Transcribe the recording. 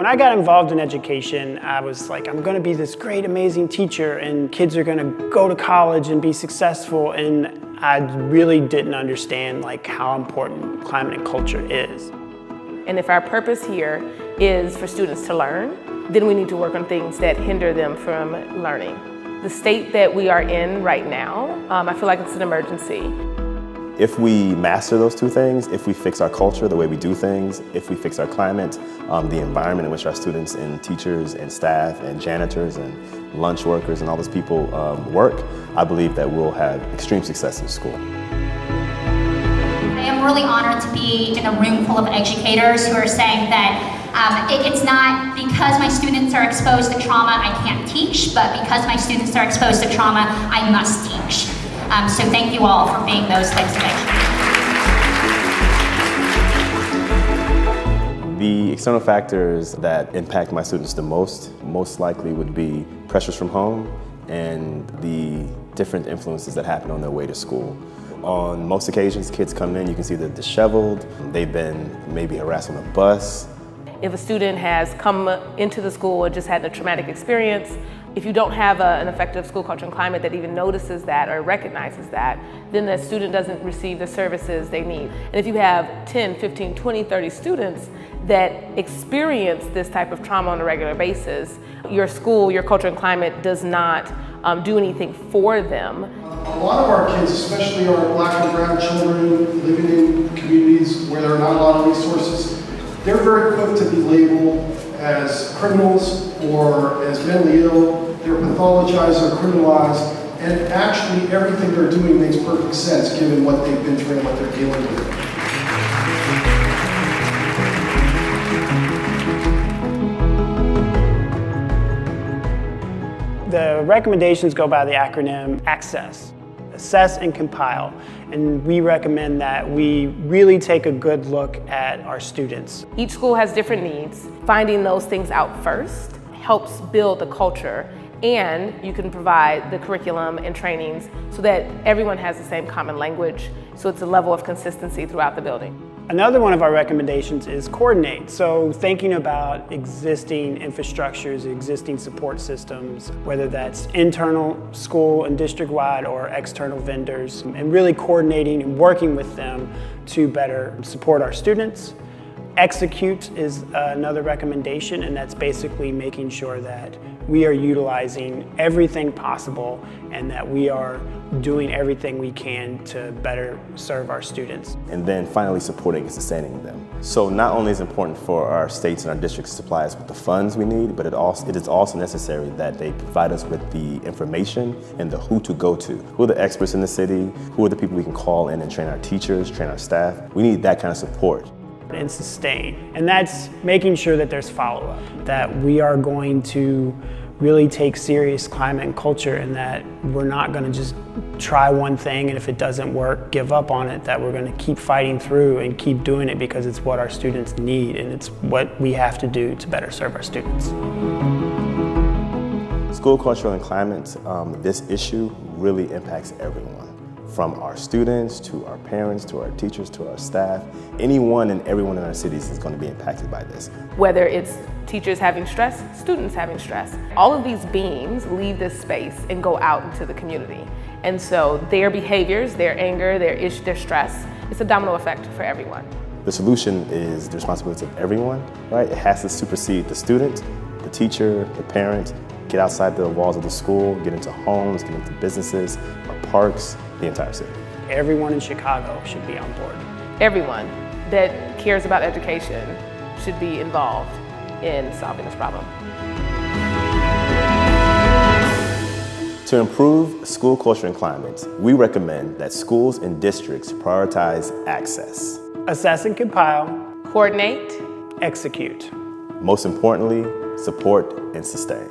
When I got involved in education, I was like, I'm gonna be this great, amazing teacher, and kids are gonna go to college and be successful, and I really didn't understand like how important climate and culture is. And if our purpose here is for students to learn, then we need to work on things that hinder them from learning. The state that we are in right now, I feel like it's an emergency. If we master those two things, if we fix our culture, the way we do things, if we fix our climate, the environment in which our students and teachers and staff and janitors and lunch workers and all those people work, I believe that we'll have extreme success in school. I am really honored to be in a room full of educators who are saying that it's not because my students are exposed to trauma I can't teach, but because my students are exposed to trauma I must teach. So thank you all for being those types of educators. The external factors that impact my students the most likely would be pressures from home and the different influences that happen on their way to school. On most occasions, kids come in, you can see they're disheveled, they've been maybe harassed on the bus. If a student has come into the school and just had a traumatic experience, if you don't have an effective school culture and climate that even notices that or recognizes that, then the student doesn't receive the services they need. And if you have 10, 15, 20, 30 students that experience this type of trauma on a regular basis, your school, your culture and climate does not do anything for them. A lot of our kids, especially our Black and brown children living in communities where there are not a lot of resources, they're very quick to be labeled as criminals or as mentally ill. They're pathologized or criminalized, and actually everything they're doing makes perfect sense given what they've been through and what they're dealing with. The recommendations go by the acronym A.C.C.E.S.S. Assess and compile. And we recommend that we really take a good look at our students. Each school has different needs. Finding those things out first helps build the culture, and you can provide the curriculum and trainings so that everyone has the same common language, so it's a level of consistency throughout the building. Another one of our recommendations is coordinate. So thinking about existing infrastructures, existing support systems, whether that's internal school and district-wide or external vendors, and really coordinating and working with them to better support our students. Execute is another recommendation, and that's basically making sure that we are utilizing everything possible and that we are doing everything we can to better serve our students. And then finally supporting and sustaining them. So not only is it important for our states and our districts to supply us with the funds we need, but it is also necessary that they provide us with the information and the who to go to. Who are the experts in the city? Who are the people we can call in and train our teachers, train our staff? We need that kind of support. And sustain. And that's making sure that there's follow-up, that we are going to really take serious climate and culture, and that we're not going to just try one thing and if it doesn't work, give up on it, that we're going to keep fighting through and keep doing it because it's what our students need and it's what we have to do to better serve our students. School culture and climate, this issue really impacts everyone. From our students, to our parents, to our teachers, to our staff. Anyone and everyone in our cities is going to be impacted by this. Whether it's teachers having stress, students having stress. All of these beings leave this space and go out into the community. And so their behaviors, their anger, their stress, it's a domino effect for everyone. The solution is the responsibility of everyone, right? It has to supersede the student, the teacher, the parent, get outside the walls of the school, get into homes, get into businesses, our parks, the entire city. Everyone in Chicago should be on board. Everyone that cares about education should be involved in solving this problem. To improve school culture and climate, we recommend that schools and districts prioritize access. Assess and compile. Coordinate. Execute. Most importantly, support and sustain.